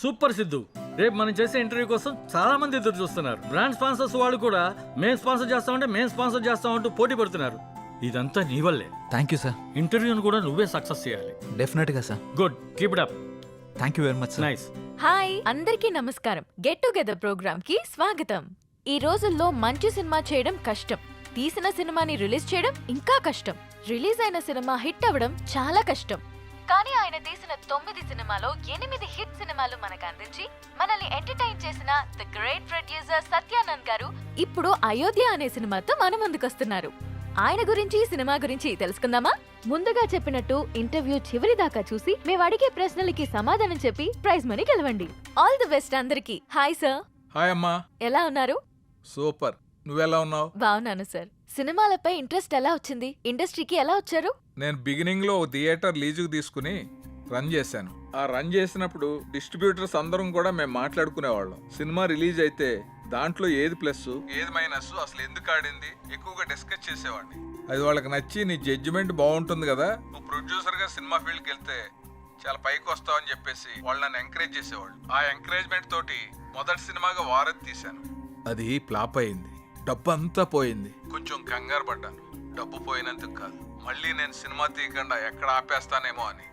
Super Siddhu. రేపు మనం చేసే ఇంటర్వ్యూ కోసం చాలా మంది ఎదురు చూస్తున్నారు. బ్రాండ్ స్పాన్సర్స్ వాళ్ళు కూడా మేము స్పాన్సర్ చేస్తామంటే మేము స్పాన్సర్ చేస్తామంటూ పోటీ పడుతున్నారు. ఇదంతా నీ వల్లే. Thank you sir. ఇంటర్వ్యూను కూడా నువ్వే సక్సెస్ చేయాలి. డెఫినెట్గా sir. Good, keep it up. Thank you very much sir. Nice. Hi అందరికీ నమస్కారం. గెట్ టుగెదర్ ప్రోగ్రామ్ కి స్వాగతం. ఈ రోజుల్లో మంచి సినిమా చేయడం కష్టం, తీసిన సినిమాని రిలీజ్ చేయడం ఇంకా కష్టం, రిలీజ్ అయిన సినిమా హిట్ అవ్వడం చాలా కష్టం. కానీ ఆయన తీసిన 9 సినిమాలో 8 హిట్ సినిమాలు మనకు అందించి మనల్ని ఎంటర్టైన్ చేసిన ది గ్రేట్ ప్రొడ్యూసర్ సత్యానంద్ గారు ఇప్పుడు అయోధ్య అనే సినిమాతో మన ముందుకొస్తున్నారు. ఆయన గురించి సినిమా గురించి తెలుసుకుందామా? ముందుగా చెప్పినట్టు ఇంటర్వ్యూ చివరి దాకా చూసి మేము అడిగే ప్రశ్నలకి సమాధానం చెప్పి ప్రైజ్ మనీ గెలవండి. ఆల్ ది బెస్ట్ అందరికి. Hi sir. హాయ్ అమ్మా. ఎలా ఉన్నారు? సూపర్. నువ్వెలా ఉన్నావు? బాగున్నాను సార్. సినిమాలపై ఇంట్రెస్ట్ ఎలా వచ్చింది? ఇండస్ట్రీకి ఎలా వచ్చారు? నేను బిగినింగ్ లో థియేటర్ లీజుకు తీసుకుని రన్ చేశాను. ఆ రన్ చేసినప్పుడు డిస్ట్రిబ్యూటర్స్ అందరం కూడా మేము మాట్లాడుకునేవాళ్ళం. సినిమా రిలీజ్ అయితే దాంట్లో ఏది ప్లస్ ఏది మైనస్, అసలు ఎందుకు ఆడింది ఎక్కువగా డిస్కస్ చేసేవాడిని. అది వాళ్ళకి నచ్చి నీ జడ్జిమెంట్ బాగుంటుంది కదా, నువ్వు ప్రొడ్యూసర్ గా సినిమా ఫీల్డ్కి వెళ్తే చాలా పైకి వస్తావు అని చెప్పేసి వాళ్ళు నన్ను ఎంకరేజ్ చేసేవాళ్ళు. ఆ ఎంకరేజ్మెంట్ తోటి మొదటి సినిమాగా వారధి తీశాను. అది ఫ్లాప్ అయింది, డబ్బు అంతా పోయింది. కొంచెం కంగారు పడ్డాను, డబ్బు పోయినందుకు కాదు, మళ్ళీ నేను సినిమా తీయకుండా ఎక్కడ ఆపేస్తానేమో అని.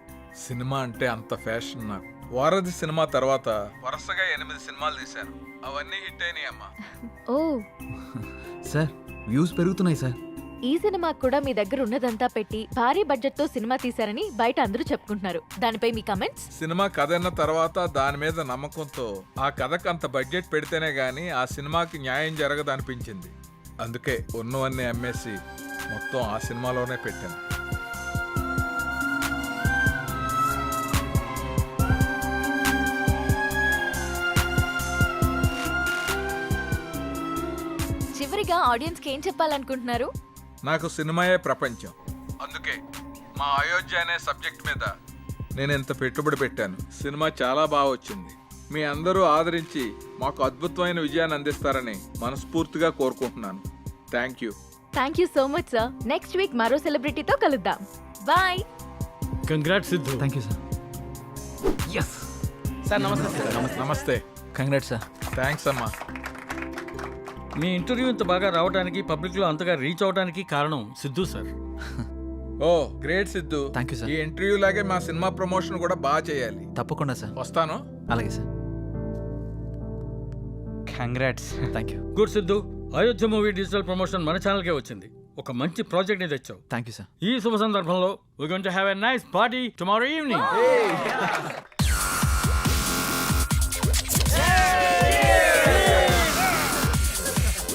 సినిమా అంటే అంత ఫ్యాషన్ నాకు. వారధి సినిమా తర్వాత వరుసగా 8 సినిమాలు తీశాను. అవన్నీ హిట్ అయినాయి అమ్మా. ఓ సార్ వ్యూస్ పెరుగుతున్నాయి సార్. ఈ సినిమా కూడా మీ దగ్గర ఉన్నదంతా పెట్టి భారీ బడ్జెట్ తో సినిమా తీశారని బయట అందరూ చెప్పుకుంటున్నారు. దానిపై మీ కమెంట్స్? సినిమా కథ అన్న తర్వాత దాని మీద నమ్మకంతో ఆ కథకు అంత బడ్జెట్ పెడితేనే గానీ ఆ సినిమాకి న్యాయం జరగదనిపించింది. అందుకే ఉన్నవన్నీ అమ్మేసి మొత్తం ఆ సినిమాలోనే పెట్టాను. చివరిగా ఆడియన్స్ కి ఏం చెప్పాలనుకుంటున్నారు? నాకు సినిమాయే ప్రపంచం. అందుకే మా అయోధ్య అనే సబ్జెక్ట్ మీద నేను ఎంత పెట్టుబడి పెట్టాను. సినిమా చాలా బాగా వచ్చింది. మీ అందరూ ఆదరించి మాకు అద్భుతమైన విజయాన్ని అందిస్తారని మనస్ఫూర్తిగా కోరుకుంటున్నాను. Thank you. Thank you so much sir. Next week మరో సెలబ్రిటీతో కలుద్దాం. Bye. Congrats Siddhu. Thank you sir. Yes sir. నమస్తే సార్. నమస్తే. Congrats sir. థ్యాంక్స్ అమ్మా. మీ ఇంటర్వ్యూ ఇంత బాగా రావడానికి, పబ్లిక్ లో అంతగా రీచ్ అవడానికి కారణం Siddhu sir. Oh great Siddhu. Thank you sir. ఈ ఇంటర్వ్యూ లాగే మా సినిమా ప్రమోషన్ కూడా బాగా చేయాలి. తప్పకుండా సార్. వస్తాను. అలాగే sir. Congrats. Thank you. Good Siddhu. Ayodhya movie digital promotion మన ఛానల్కే వచ్చింది. ఒక మంచి ప్రాజెక్ట్ ని తెచ్చావు. Thank you sir. ఈ శుభ సందర్భంలో we're going to have a nice party tomorrow evening.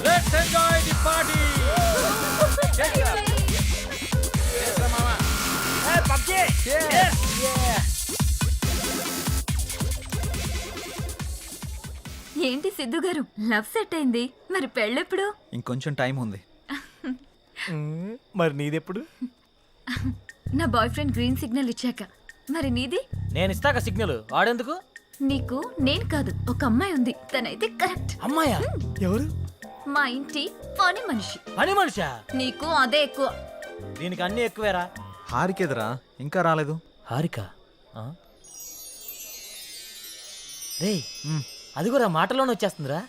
Let's enjoy the party. ఏంటి సిద్ధు గారు, లవ్ సెట్ అయింది, మరి పెళ్ళెప్పుడు? ఇంకొంచెం టైం ఉంది. మరి నీదెప్పుడు? నా బాయ్ ఫ్రెండ్ గ్రీన్ సిగ్నల్ ఇచ్చాక. మరి నీది? నేను ఇస్తాక సిగ్నల్ ఆడేందుకు? నీకు నేను కాదు, ఒక అమ్మాయి ఉంది, తనైతే కరెక్ట్. అమ్మాయా? ఎవరు? మా ఇంటి పని మనిషి. పని మనిషా? నీకు అదే ఎక్కువ. దీనికి అన్ని ఎక్కువేరా. హారికేదరా ఇంకా రాలేదు? హారిక రే, అది కూడా మాటలోనే వచ్చేస్తుందిరా.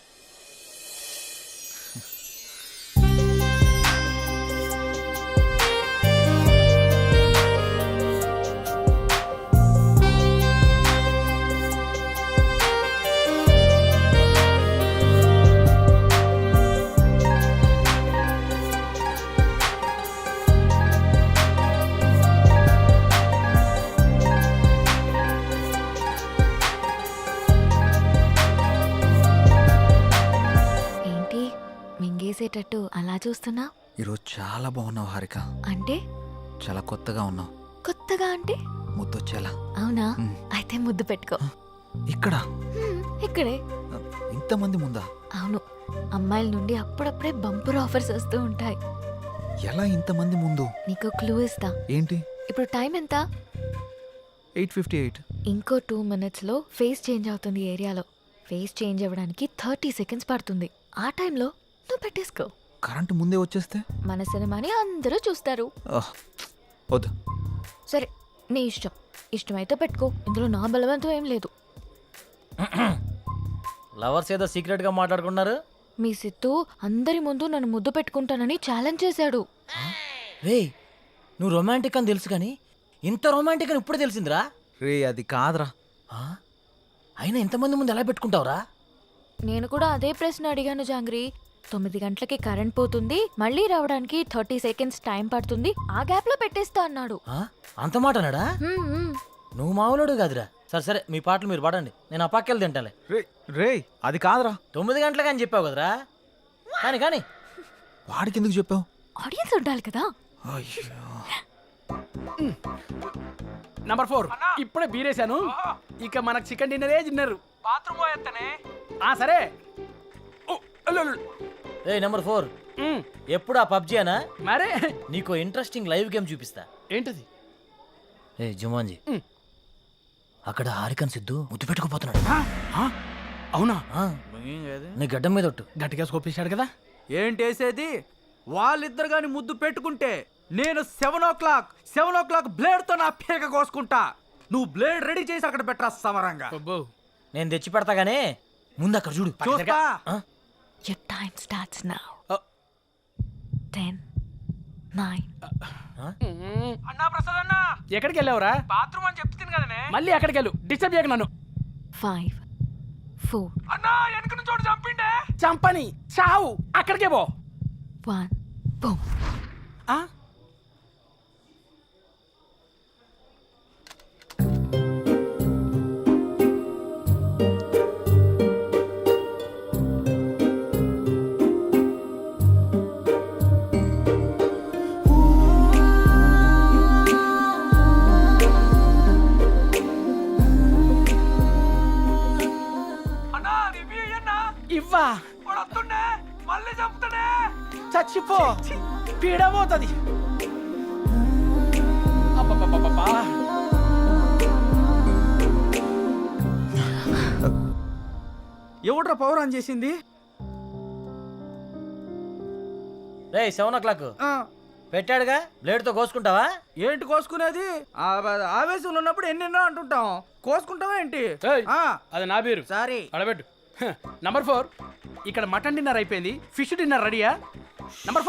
మింగేసేటట్టు అలా చూస్తున్నా? ఈరోజు చాలా బాగున్నావు హారిక. అంటే? చాలా కొత్తగా ఉన్నావు. కొత్తగా అంటే? ముద్దొచ్చేలా. అవునా? అయితే ముద్దు పెట్టుకో. ఇక్కడ? ఇక్కడే. ఇంతమంది ముందా? అవును, అమ్మాయిల నుండి అప్పుడప్పుడే బంపర్ ఆఫర్స్ వస్తూ ఉంటాయి. ఎలా ఇంతమంది ముందు? నీకు క్లూ ఇస్తా. ఏంటి? ఇప్పుడు టైం ఎంత? 8:58. ఇంకో 2 minutes లో ఫేస్ చేంజ్ అవుతుంది ఏరియాలో. ఫేస్ చేంజ్ అవ్వడానికి 30 seconds పడుతుంది. ఆ టైంలో నువ్వు పెట్టేసుకో. కరెంటు ముందే వచ్చేస్తే? మన సినిమాని అందరూ చూస్తారు. వద్దు. సరే నీ ఇష్టం. ఇష్టమైతే పెట్టుకో, ఇందులో నా బలవంతం ఏం లేదు. లవర్స్ ఏదో సీక్రెట్ గా మాట్లాడుకున్నారు. మీ సిత్తు అందరి ముందు నన్ను ముద్దు పెట్టుకుంటానని ఛాలెంజ్ చేశాడు. రే నువ్వు రొమాంటిక్ అని తెలుసు కానీ ఇంత రొమాంటిక్ అని ఇప్పుడే తెలిసిందిరా. రే అది కాదురా. ఆ? అయినా ఇంతమంది ముందు ఎలా పెట్టుకుంటావురా? నేను కూడా అదే ప్రశ్న అడిగాను జాంగ్రీ. 9 గంటలకి కరెంట్ పోతుంది, మళ్ళీ రావడానికి 30 సెకండ్స్ టైం పడుతుంది, ఆ గ్యాప్ లో పెట్టేస్తా అన్నాడు. ఆ? అంత మాట అన్నాడా? హ్మ్. నువ్వు మామూలుడు కాదురా. సరే సరే మీ పాటలు మీరు పాడండి, నేను ఆ పక్కెళ్ళి తింటాలే. రే రే అది కాదురా. 9 గంటలకు అని చెప్పావు కదరా. కానీ కానీ వాడికి ఎందుకు చెప్పావు? ఆడియన్స్ ఉండాలి కదా. నంబర్ 4 ఇప్పుడే బీరేశాను. ఇక మనకు చికెన్ డిన్నరే తిన్నారు. బాత్రూమ్ పోయేస్తానే. సరే. ఓ, అల్లు, అల్లు. రే నెంబర్ 4 ఉమ్, ఎప్పుడు ఆ పబ్జీ అనా? మరే నీకు ఇంట్రెస్టింగ్ లైవ్ గేమ్ చూపిస్తా. ఏంటది? ఏ జుమాన్జీ, ఉమ్. అక్కడ హారికన్ సిద్ధు ముద్దు పెట్టుకుపోతున్నాడు. అవునా? ఆ, నీ గడ్డం మీద ఒట్టు. గట్టిగా స్కోపేశాడు కదా. ఏంటేసేది? వాళ్ళిద్దరు గాని ముద్దు పెట్టుకుంటే నేను 7 o'clock బ్లేడ్ తో నా పీక కోసుకుంటా. నువ్వు బ్లేడ్ రెడీ చేసి అక్కడ పెట్టరా సమరంగా. అబ్బో. నేను తెచ్చి పెడతా గానీ ముందు అక్కడ చూడు. చూస్తా. ఆ? Your time starts now. Oh. 10, 9. అన్నా ప్రసాద్ అన్నా, ఎక్కడికి వెళ్ళావురా? బాత్రూమ్ అని చెప్తుంది కదనే. మళ్ళీ ఎక్కడికి వెళ్ళు, డిస్టర్బ్ చేయకు నన్ను. 5, 4, అన్నా వెనక చోటు చంపిండే. చంపని చావు, అక్కడికే పో. 1, boom. ఆ? అన్నా రివ్యూ అన్నా, ఇవ్వా వాడు వస్తుండే మళ్ళీ చంపుతాడే. చచ్చిపో, పీడబోతుంది. అబ్బబ్బబ్బబ్బా. ఎవడ్రా పవర్ ఆన్ చేసింది? రే 7 o'clock పెట్టాడుగా, బ్లేడ్ తో కోసుకుంటావా? ఏంటి కోసుకునేది? ఆవేశంలో ఉన్నప్పుడు ఎన్నెన్నో అంటుంటాం, కోసుకుంటావా ఏంటి? ఏయ్, అది నా పేరు. సారీ. అడబెట్టు. నంబర్ 4 ఇక్కడ మటన్ డిన్నర్ అయిపోయింది, ఫిష్ డిన్నర్ రెడీయా? నంబర్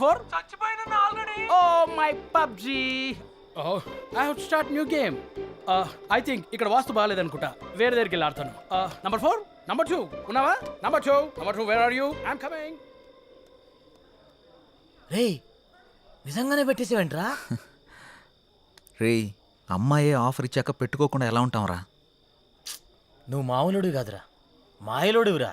4 చచ్చిపోయిన already. Oh my PUBG. Oh I have start new game. I think ఇక్కడ వాస్తు బాగాలేదనుకుంటా, వేరే దగ్గరికి వెళ్ళి ఆడతాను. నంబర్ 4 నంబర్ 2 ఉన్నావా? Number 2 where are you? I'm coming. రే నిజంగానే పెట్టేసేవేంట్రా? రే అమ్మాయే ఆఫర్ ఇచ్చాక పెట్టుకోకుండా ఎలా ఉంటాంరా? నువ్వు మామూలుడు కాదురా, మాయలోడురా.